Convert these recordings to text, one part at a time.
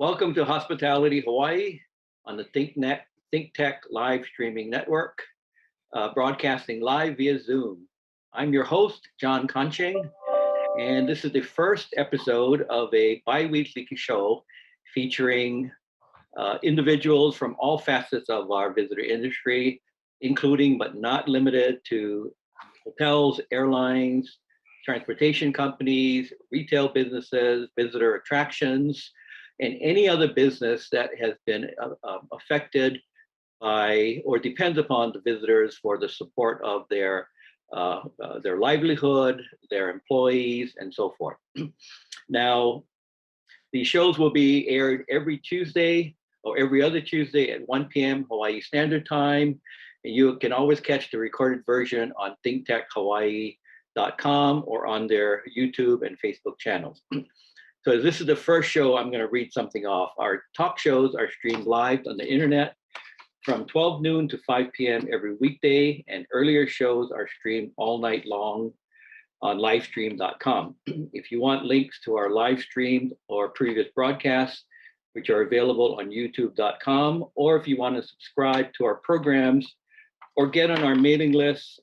Welcome to Hospitality Hawaii on the ThinkTech live streaming network, broadcasting live via Zoom. I'm your host, Jon Conching, and this is the first episode of a bi-weekly show featuring individuals from all facets of our visitor industry, including but not limited to hotels, airlines, transportation companies, retail businesses, visitor attractions, and any other business that has been affected by or depends upon the visitors for the support of their livelihood, their employees, and so forth. Now, the shows will be aired every Tuesday or every other Tuesday at 1 p.m. Hawaii Standard Time. And you can always catch the recorded version on ThinkTechHawaii.com or on their YouTube and Facebook channels. So this is the first show. I'm going to read something off. Our talk shows are streamed live on the internet from 12 noon to 5 p.m. every weekday, and earlier shows are streamed all night long on livestream.com. If you want links to our live streams or previous broadcasts, which are available on youtube.com, or if you want to subscribe to our programs or get on our mailing list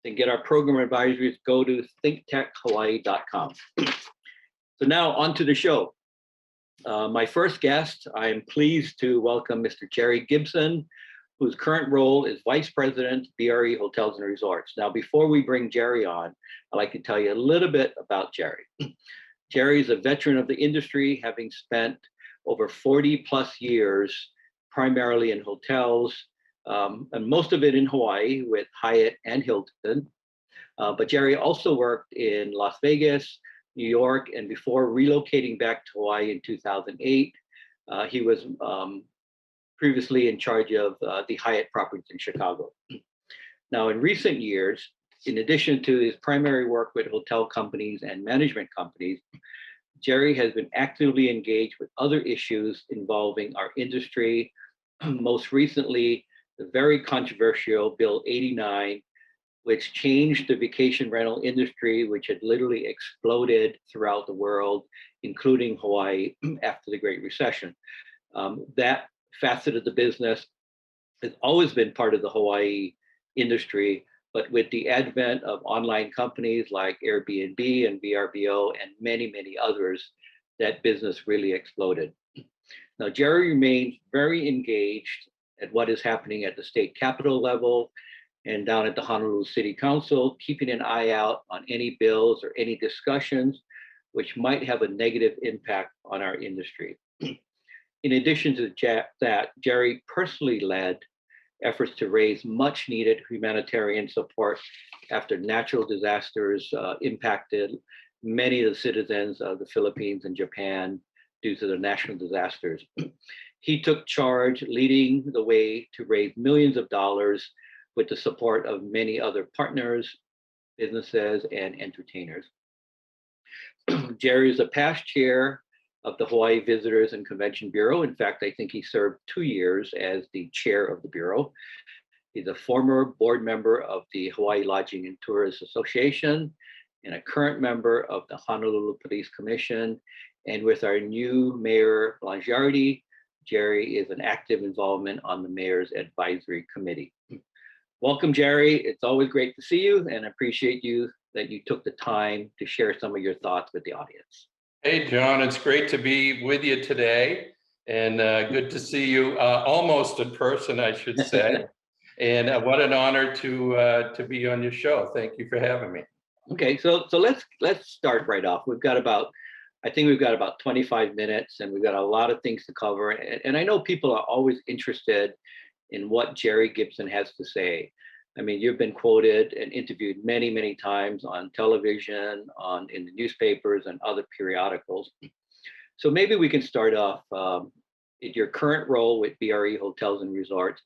and get our program advisories, go to thinktechhawaii.com. So now on to the show. My first guest, I am pleased to welcome Mr. Jerry Gibson, whose current role is Vice President, BRE Hotels and Resorts. Now, before we bring Jerry on, I'd like to tell you a little bit about Jerry. Jerry is a veteran of the industry, having spent over 40 plus years, primarily in hotels, and most of it in Hawaii with Hyatt and Hilton. But Jerry also worked in Las Vegas, New York, and before relocating back to Hawaii in 2008, he was previously in charge of the Hyatt properties in Chicago. Now, in recent years, in addition to his primary work with hotel companies and management companies, Jerry has been actively engaged with other issues involving our industry, most recently, the very controversial Bill 89, which changed the vacation rental industry, which had literally exploded throughout the world, including Hawaii after the Great Recession. That facet of the business has always been part of the Hawaii industry, but with the advent of online companies like Airbnb and VRBO and many, many others, that business really exploded. Now, Jerry remains very engaged at what is happening at the state capitol level and down at the Honolulu City Council, keeping an eye out on any bills or any discussions which might have a negative impact on our industry. In addition to that, Jerry personally led efforts to raise much needed humanitarian support after natural disasters impacted many of the citizens of the Philippines and Japan due to the national disasters. He took charge, leading the way to raise millions of dollars with the support of many other partners, businesses, and entertainers. Jerry is a past chair of the Hawaii Visitors and Convention Bureau. In fact, I think he served 2 years as the chair of the Bureau. He's a former board member of the Hawaii Lodging and Tourist Association and a current member of the Honolulu Police Commission. And with our new Mayor Blangiardi, Jerry is an active involvement on the Mayor's Advisory Committee. Welcome, Jerry. It's always great to see you, and I appreciate that you took the time to share some of your thoughts with the audience. Hey, John, it's great to be with you today, and good to see you almost in person, I should say. And what an honor to be on your show. Thank you for having me. Okay, so let's start right off. I think we've got about 25 minutes, and we've got a lot of things to cover. And I know people are always interested in what Jerry Gibson has to say. I mean, you've been quoted and interviewed many, many times on television, in the newspapers and other periodicals. So maybe we can start off in your current role with BRE Hotels and Resorts.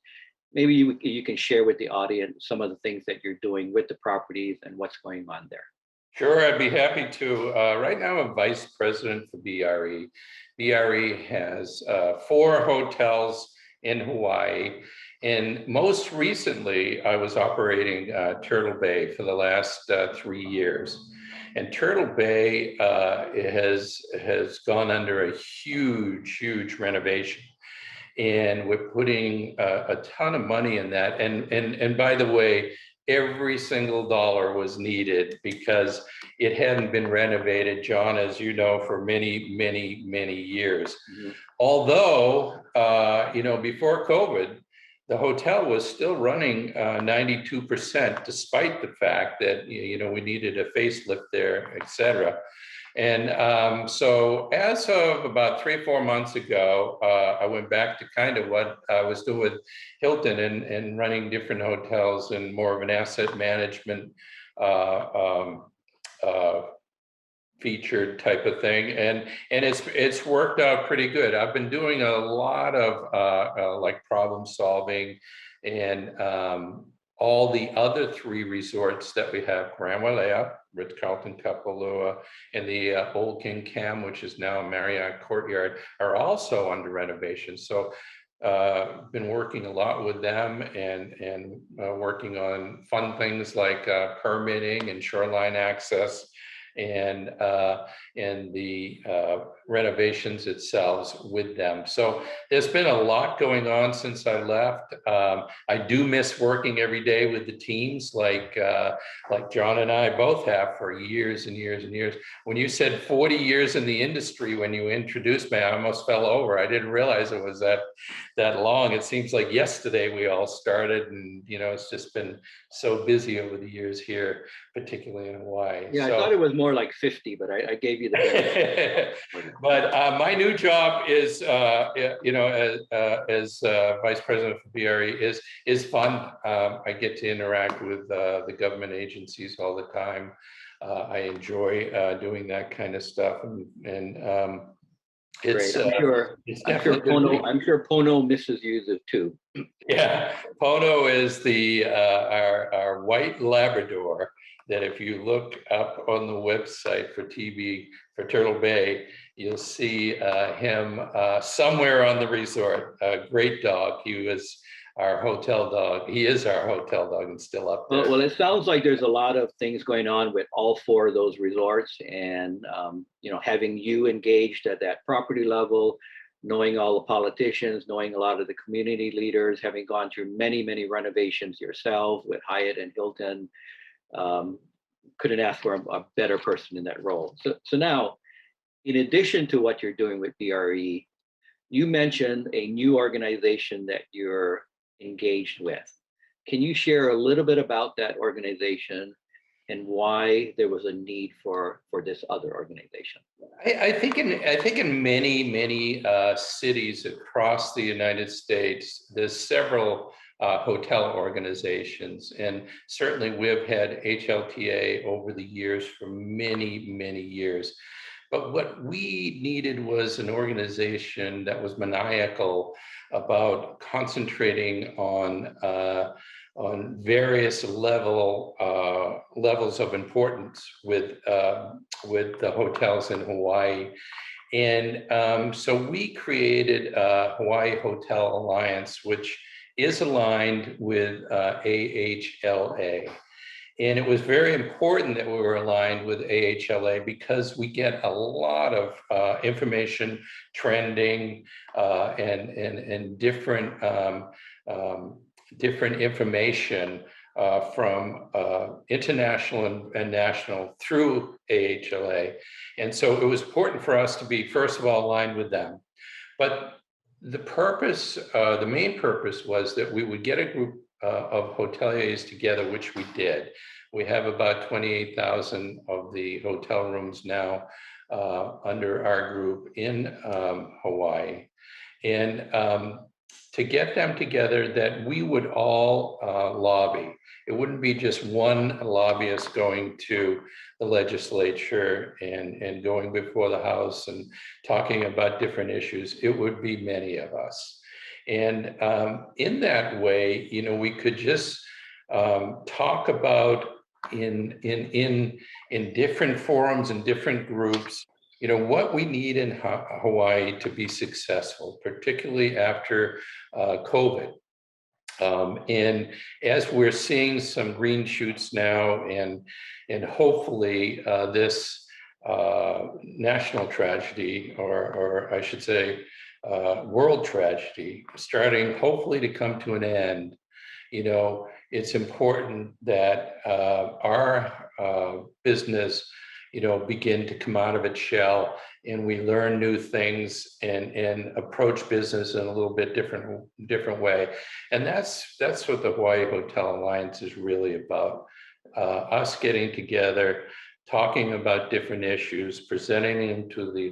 Maybe you can share with the audience some of the things that you're doing with the properties and what's going on there. Sure, I'd be happy to. Right now, I'm vice president for BRE. BRE has 4 hotels in Hawaii. And most recently, I was operating Turtle Bay for the last 3 years. And Turtle Bay has gone under a huge renovation. And we're putting a ton of money in that. And by the way, every single dollar was needed because it hadn't been renovated, John, as you know, for many years. Mhm. Although, before COVID, the hotel was still running 92%, despite the fact that, we needed a facelift there, et cetera. And so as of about 3 or 4 months ago, I went back to kind of what I was doing with Hilton and running different hotels and more of an asset management featured type of thing. And it's worked out pretty good. I've been doing a lot of like problem solving and all the other 3 resorts that we have, Grand Wailea, Ritz-Carlton Kapalua, and the Old King Cam, which is now a Marriott Courtyard, are also under renovation. So been working a lot with them and working on fun things like permitting and shoreline access and the renovations itself with them. So there's been a lot going on since I left. I do miss working every day with the teams like John and I both have for years and years and years. When you said 40 years in the industry, when you introduced me, I almost fell over. I didn't realize it was that long. It seems like yesterday we all started, and it's just been so busy over the years here, particularly in Hawaii. Yeah, So, I thought it was more like 50, but I gave you the benefit. but my new job is, as vice president for BRE is fun. I get to interact with the government agencies all the time. I enjoy doing that kind of stuff, and it's Great. it's I'm sure definitely Pono misses you too. Yeah, Pono is our white Labrador that if you look up on the website for Turtle Bay, you'll see him somewhere on the resort. A great dog. He was our hotel dog. He is our hotel dog and still up there. Well, it sounds like there's a lot of things going on with all 4 of those resorts, and having you engaged at that property level, knowing all the politicians, knowing a lot of the community leaders, having gone through many renovations yourself with Hyatt and Hilton, couldn't ask for a better person in that role. So now, in addition to what you're doing with BRE, you mentioned a new organization that you're engaged with. Can you share a little bit about that organization and why there was a need for this other organization? I think in many cities across the United States, there's several hotel organizations, and certainly we've had HLTA over the years for many years. But what we needed was an organization that was maniacal about concentrating on various levels of importance with the hotels in Hawaii. And so we created Hawaii Hotel Alliance, which is aligned with AHLA. And it was very important that we were aligned with AHLA because we get a lot of information, trending, and different information from international and national through AHLA. And so it was important for us to be, first of all, aligned with them. But the purpose, the main purpose was that we would get a group of hoteliers together, which we did. We have about 28,000 of the hotel rooms now under our group in Hawaii. And to get them together, that we would all lobby. It wouldn't be just one lobbyist going to the legislature and going before the House and talking about different issues. It would be many of us. And in that way, we could just talk about in different forums and different groups, what we need in Hawaii to be successful, particularly after COVID. And as we're seeing some green shoots now, and hopefully this national tragedy, or I should say world tragedy, starting hopefully to come to an end, it's important that our business, begin to come out of its shell, and we learn new things and approach business in a little bit different way. And that's what the Hawaii Hotel Alliance is really about. Us getting together, talking about different issues, presenting them to the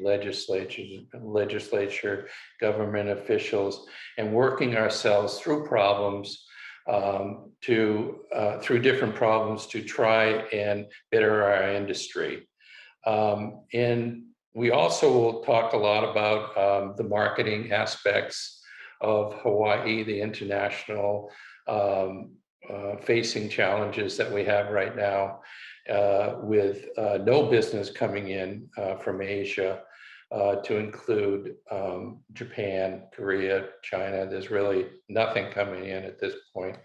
legislature, government officials, and working ourselves through problems, through different problems to try and better our industry. And we also will talk a lot about the marketing aspects of Hawaii, the international facing challenges that we have right now, with no business coming in from Asia, to include Japan, Korea, China. There's really nothing coming in at this point.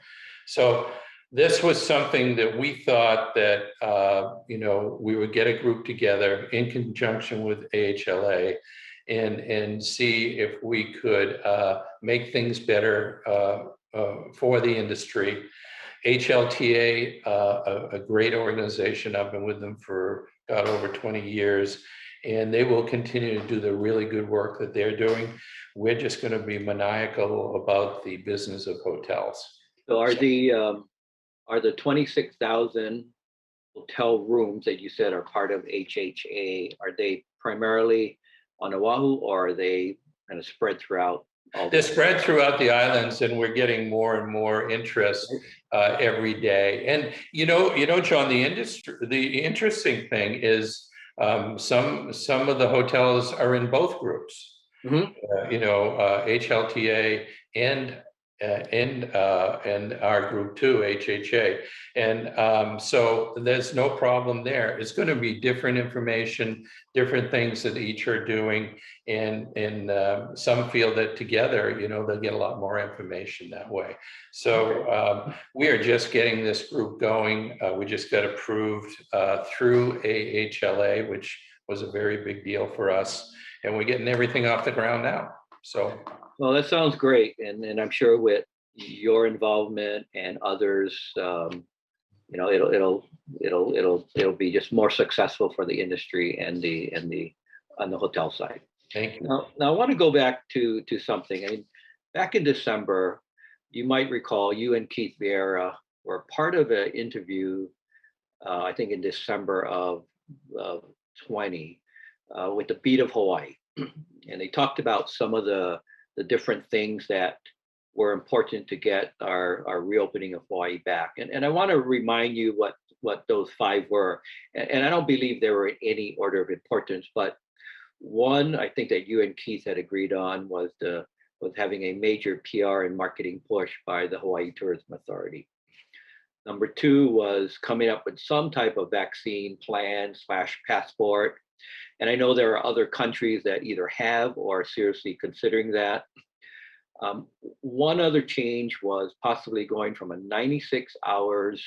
So this was something that we thought that we would get a group together in conjunction with AHLA and see if we could make things better for the industry. HLTA, a great organization. I've been with them for over 20 years, and they will continue to do the really good work that they're doing. We're just going to be maniacal about the business of hotels. So are the 26,000 hotel rooms that you said are part of HHA, are they primarily on Oahu, or are they kind of spread throughout? They're spread throughout the islands, and we're getting more and more interest every day. And John, the interesting thing is some of the hotels are in both groups. Mm-hmm. HLTA and our group too, HHA. And so there's no problem there. It's going to be different information, different things that each are doing. And some feel that together, they'll get a lot more information that way. So we are just getting this group going. We just got approved through AHLA, which was a very big deal for us. And we're getting everything off the ground now. So. Well, that sounds great, and I'm sure with your involvement and others, it'll be just more successful for the industry and on the hotel side. Thank you. Now I want to go back to something. I mean, back in December, you might recall you and Keith Vieira were part of an interview, I think in December of 20, with the Beat of Hawaii, and they talked about some of the different things that were important to get our reopening of Hawaii back. And I want to remind you what those 5 were. And I don't believe they were in any order of importance, but one I think that you and Keith had agreed on was having a major PR and marketing push by the Hawaii Tourism Authority. Number 2 was coming up with some type of vaccine plan / passport. And I know there are other countries that either have or are seriously considering that. One other change was possibly going from a 96 hours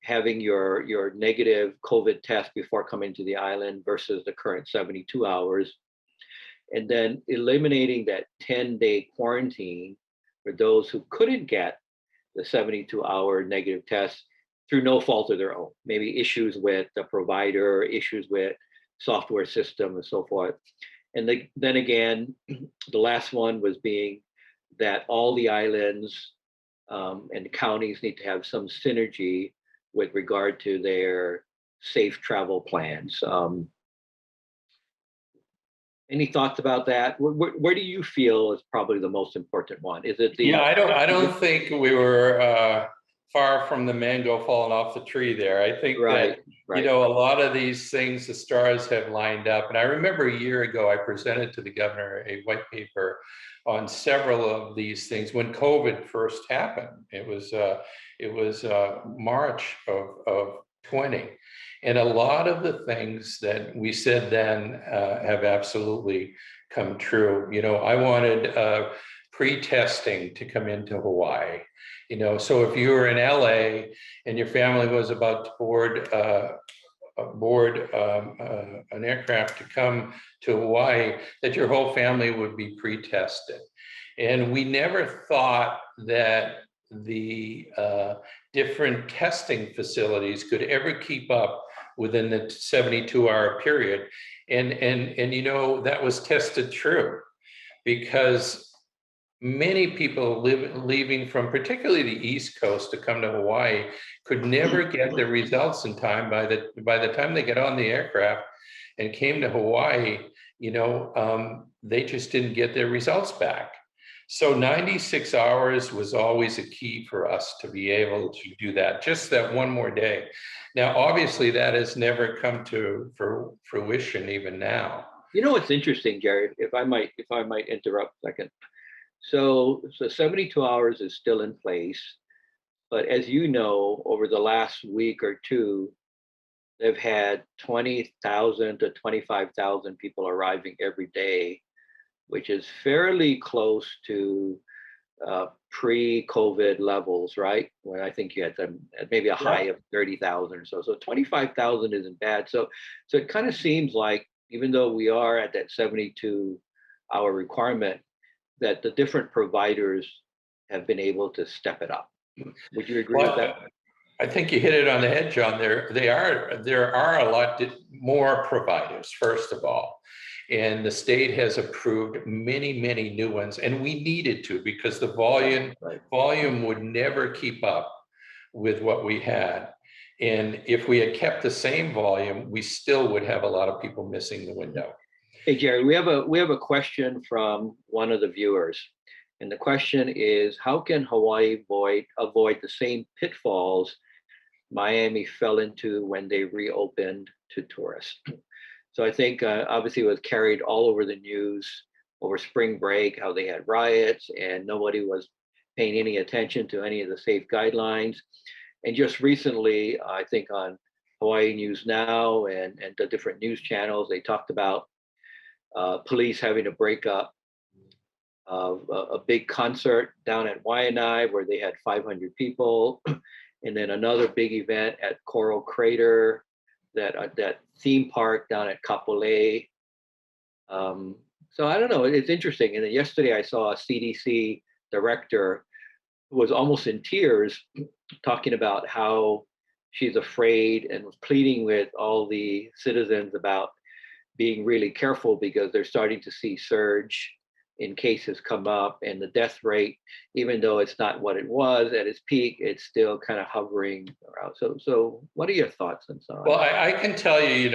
having your negative COVID test before coming to the island versus the current 72 hours. And then eliminating that 10-day quarantine for those who couldn't get the 72-hour negative test through no fault of their own, maybe issues with the provider, issues with software system and so forth. And then again, the last one was being that all the islands and counties need to have some synergy with regard to their safe travel plans. Any thoughts about that? Where do you feel is probably the most important one? Is it the? Yeah, I don't think we were far from the mango falling off the tree there. I think that, a lot of these things, the stars have lined up. And I remember a year ago, I presented to the governor a white paper on several of these things when COVID first happened. It was March of 20. And a lot of the things that we said then have absolutely come true. You know, I wanted pre-testing to come into Hawaii. You know, so if you were in LA and your family was about to board an aircraft to come to Hawaii, that your whole family would be pre-tested. And we never thought that the different testing facilities could ever keep up within the 72-hour period. And you know, that was tested true, because many people leaving from particularly the East Coast to come to Hawaii could never get the results in time. By the time they got on the aircraft and came to Hawaii, you know, they just didn't get their results back. So 96 hours was always a key for us to be able to do that, just that one more day. Now, obviously, that has never come to fruition even now. You know what's interesting, Jerry, if I might interrupt a second. So 72 hours is still in place, but as you know, over the last week or two, they've had 20,000 to 25,000 people arriving every day, which is fairly close to pre-COVID levels, right? When I think you had maybe a high of 30,000 or so. So 25,000 isn't bad. So it kind of seems like, even though we are at that 72-hour requirement, that the different providers have been able to step it up. Would you agree with that? I think you hit it on the head, John. There are a lot more providers, first of all. And the state has approved many, many new ones, and we needed to, because the volume would never keep up with what we had. And if we had kept the same volume, we still would have a lot of people missing the window. Hey, Jerry, we have a question from one of the viewers. And the question is, how can Hawaii avoid the same pitfalls Miami fell into when they reopened to tourists? So I think obviously it was carried all over the news over spring break, how they had riots and nobody was paying any attention to any of the safe guidelines. And just recently, I think on Hawaii News Now and the different news channels, they talked about police having to break up a big concert down at Waianae where they had 500 people, and then another big event at Coral Crater, that theme park down at Kapolei. So I don't know, it's interesting. And then yesterday I saw a CDC director who was almost in tears talking about how she's afraid and was pleading with all the citizens about being really careful, because they're starting to see surge in cases come up, and the death rate, even though it's not what it was at its peak, it's still kind of hovering around. So what are your thoughts on some? Well, I can tell you,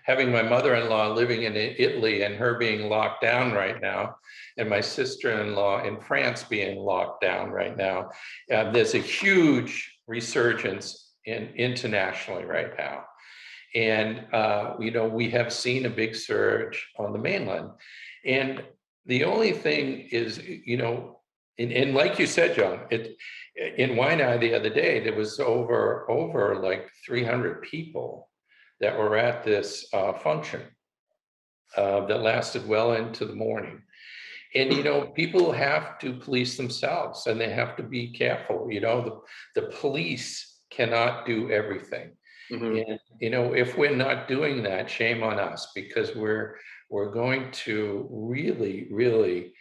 having my mother-in-law living in Italy and her being locked down right now, and my sister-in-law in France being locked down right now, there's a huge resurgence internationally right now. And, we have seen a big surge on the mainland. And the only thing is, and like you said, John, in Waianae the other day, there was over like 300 people that were at this function that lasted well into the morning. And, people have to police themselves, and they have to be careful. The police cannot do everything. Mm-hmm. And, if we're not doing that, shame on us, because we're going to really, really,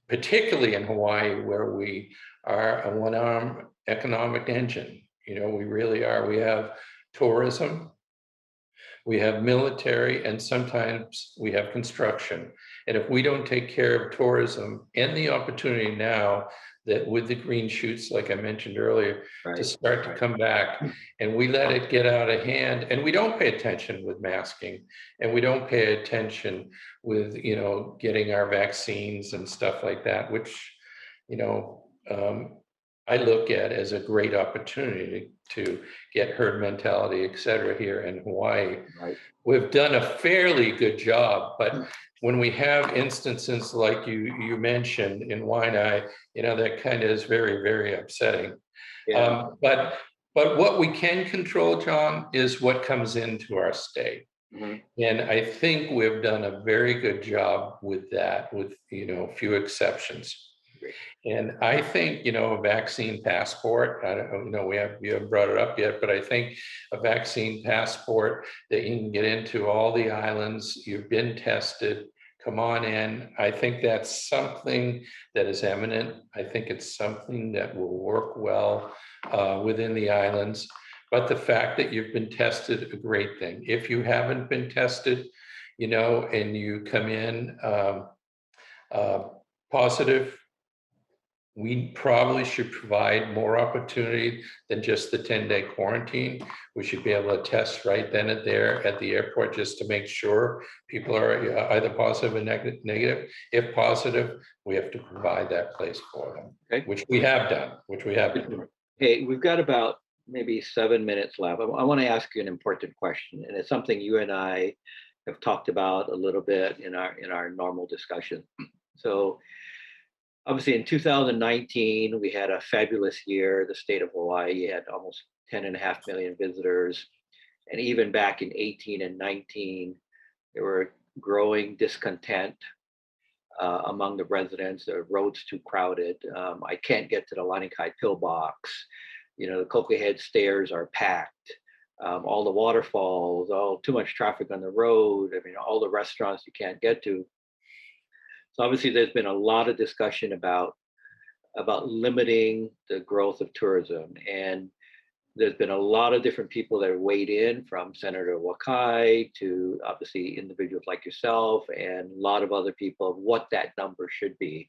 particularly in Hawaii, where we are a one-arm economic engine, we really are. We have tourism, we have military, and sometimes we have construction. And if we don't take care of tourism and the opportunity now that with the green shoots, like I mentioned earlier, to start to come back, and we let it get out of hand, and we don't pay attention with masking, and we don't pay attention with, getting our vaccines and stuff like that, which, I look at as a great opportunity to get herd mentality, et cetera, here in Hawaii. Right. We've done a fairly good job, but when we have instances like you mentioned in Waianae, that kind of is very, very upsetting. Yeah. But what we can control, John, is what comes into our state. Mhm. And I think we've done a very good job with that, with, a few exceptions. Great. And I think, a vaccine passport, I don't know, you haven't brought it up yet, but I think a vaccine passport that you can get into all the islands, you've been tested, come on in. I think that's something that is eminent. I think it's something that will work well within the islands. But the fact that you've been tested, a great thing. If you haven't been tested, and you come in uh, positive, we probably should provide more opportunity than just the 10-day quarantine. We should be able to test right then and there at the airport just to make sure people are either positive or negative. If positive, we have to provide that place for them, Okay. which we have done, Hey, we've got about maybe 7 minutes left. I want to ask you an important question, and it's something you and I have talked about a little bit in our normal discussion. So obviously in 2019, we had a fabulous year. The state of Hawaii had almost 10.5 million visitors. And even back in 18 and 19, there were growing discontent among the residents. The roads too crowded. I can't get to the Lanikai pillbox. The Cokehead stairs are packed. All the waterfalls, too much traffic on the road. I mean, all the restaurants you can't get to. So obviously, there's been a lot of discussion about limiting the growth of tourism, and there's been a lot of different people that have weighed in, from Senator Wakai to obviously individuals like yourself and a lot of other people, of what that number should be.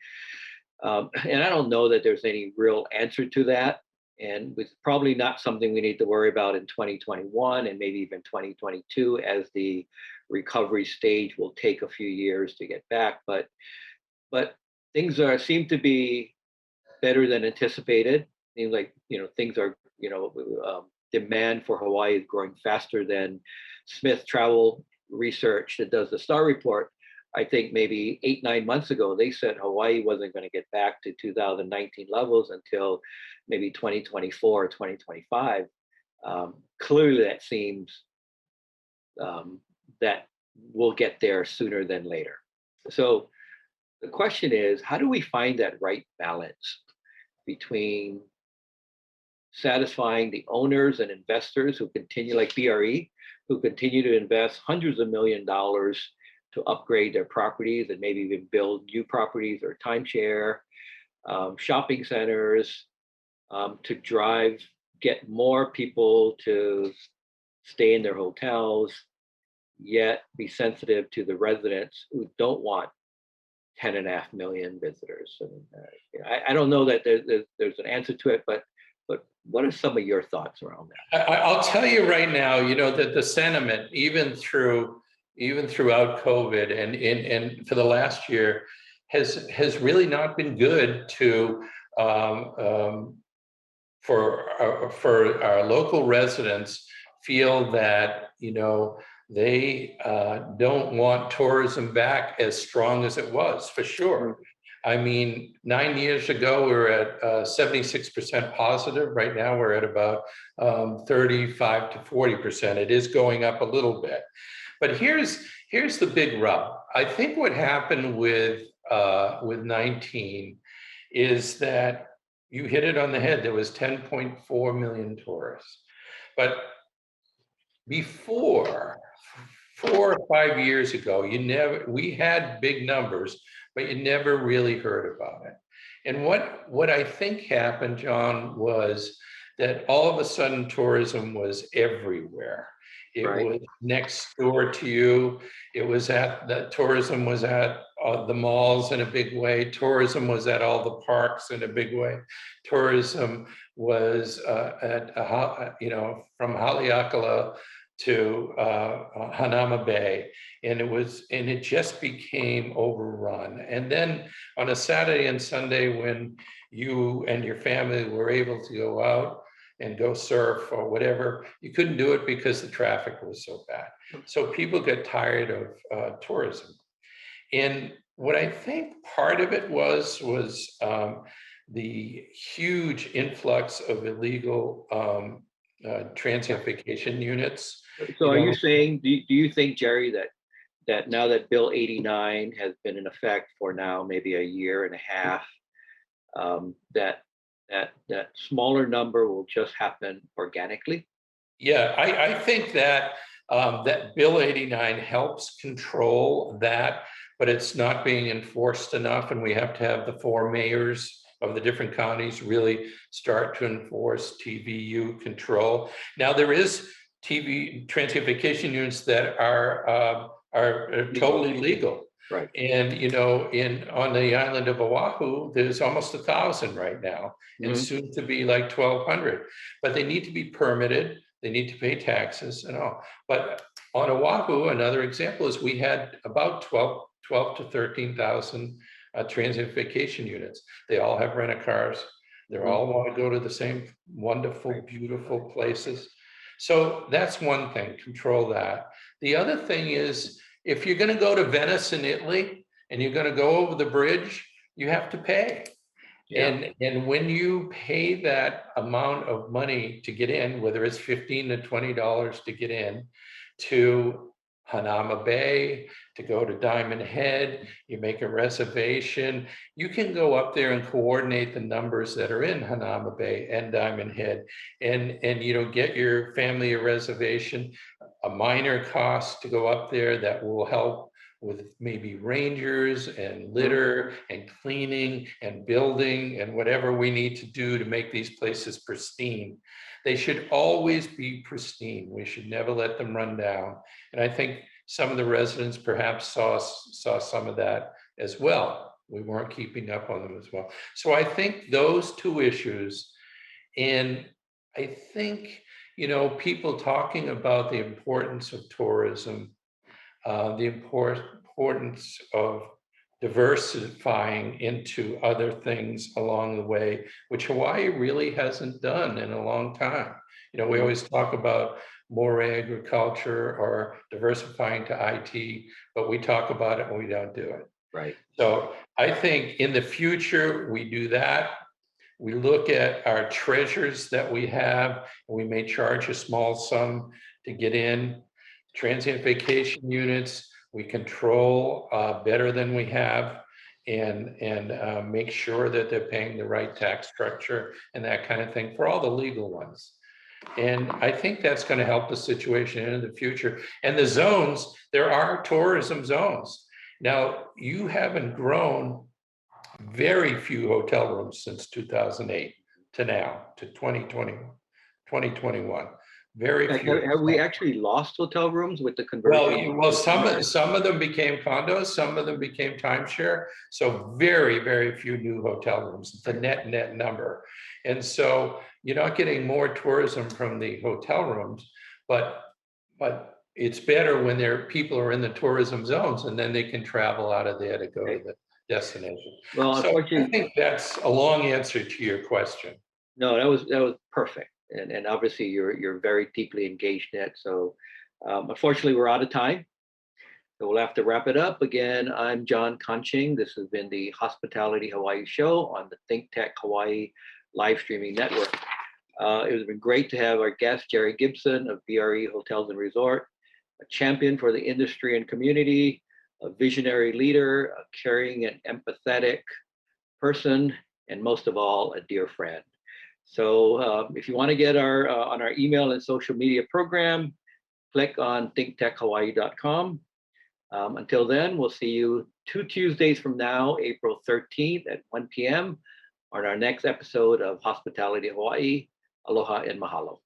And I don't know that there's any real answer to that. And it's probably not something we need to worry about in 2021 and maybe even 2022, as the recovery stage will take a few years to get back. But things seem to be better than anticipated. Seems like things are demand for Hawaii is growing faster than Smith Travel Research that does the Star Report. I think maybe 8-9 months ago, they said Hawaii wasn't going to get back to 2019 levels until maybe 2024 or 2025. Clearly, that seems that we'll get there sooner than later. So the question is, how do we find that right balance between satisfying the owners and investors who continue, like BRE, who continue to invest hundreds of $millions to upgrade their properties and maybe even build new properties or timeshare, shopping centers, to get more people to stay in their hotels, yet be sensitive to the residents who don't want 10.5 million visitors. And I don't know that there's an answer to it, but what are some of your thoughts around that? I'll tell you right now, that the sentiment, even throughout COVID and for the last year, has really not been good to for our local residents feel that they don't want tourism back as strong as it was, for sure. I mean, 9 years ago, we were at 76% positive. Right now, we're at about 35 to 40%. It is going up a little bit. But here's the big rub. I think what happened with 19 is that you hit it on the head. There was 10.4 million tourists. But before, 4 or 5 years ago, we had big numbers, but you never really heard about it. And what I think happened, John, was that all of a sudden tourism was everywhere. It was next door to you. Tourism was at the malls in a big way. Tourism was at all the parks in a big way. Tourism was from Haleakala to Hanauma Bay, and it just became overrun. And then on a Saturday and Sunday, when you and your family were able to go out and go surf or whatever, you couldn't do it because the traffic was so bad. So people get tired of tourism. And what I think part of it was the huge influx of illegal transient vacation units. So You are you know, saying, do you think, Jerry, that now that Bill 89 has been in effect for now maybe a year and a half, that smaller number will just happen organically? yeah, I think that that Bill 89 helps control that, but it's not being enforced enough, and we have to have the 4 mayors of the different counties really start to enforce TVU control. Now, there is TV transient vacation units that are totally legal. Right. And you know, on the island of Oahu, there's almost 1,000 right now, and Mhm. soon to be like 1,200. But they need to be permitted. They need to pay taxes and all. But on Oahu, another example is we had about 12 to 13,000 transient vacation units. They all have rent-a-cars. They Mhm. all want to go to the same wonderful, Right. beautiful places. So that's one thing, control that. The other thing is, if you're going to go to Venice in Italy and you're going to go over the bridge, you have to pay. Yeah. And when you pay that amount of money to get in, whether it's $15 to $20 to get in to Hanauma Bay, to go to Diamond Head, you make a reservation, you can go up there and coordinate the numbers that are in Hanauma Bay and Diamond Head, and you know, get your family a reservation, a minor cost to go up there that will help with maybe rangers and litter and cleaning and building and whatever we need to do to make these places pristine. They should always be pristine. We should never let them run down. And I think some of the residents perhaps saw some of that as well. We weren't keeping up on them as well. So I think those 2 issues, and I think, you know, people talking about the importance of tourism, the importance of diversifying into other things along the way, which Hawaii really hasn't done in a long time. You know, we Mhm. always talk about more agriculture or diversifying to IT, but we talk about it and we don't do it. Right. So I think in the future, we do that. We look at our treasures that we have, and we may charge a small sum to get in. Transient vacation units, we control better than we have, and make sure that they're paying the right tax structure and that kind of thing for all the legal ones. And I think that's going to help the situation in the future. And the zones, there are tourism zones. Now, you haven't grown very few hotel rooms since 2008 to now, to 2020, 2021. Very few. Have we actually lost hotel rooms with the Well, conversion? some of them became condos, some of them became timeshare. So very few new hotel rooms, the net number. And so you're not getting more tourism from the hotel rooms, but it's better when people are in the tourism zones, and then they can travel out of there to go to the destination. Well, So I unfortunately, think that's a long answer to your question. no, that was perfect, and obviously you're very deeply engaged in it. So, unfortunately, we're out of time. So we'll have to wrap it up. Again, I'm Jon Conching. This has been the Hospitality Hawaii show on the ThinkTech Hawaii live streaming network. It has been great to have our guest, Jerry Gibson of BRE Hotels and Resort, a champion for the industry and community, a visionary leader, a caring and empathetic person, and most of all, a dear friend. So if you want to get our on our email and social media program, click on thinktechhawaii.com. Until then, we'll see you 2 Tuesdays from now, April 13th at 1 p.m. on our next episode of Hospitality Hawaii. Aloha and mahalo.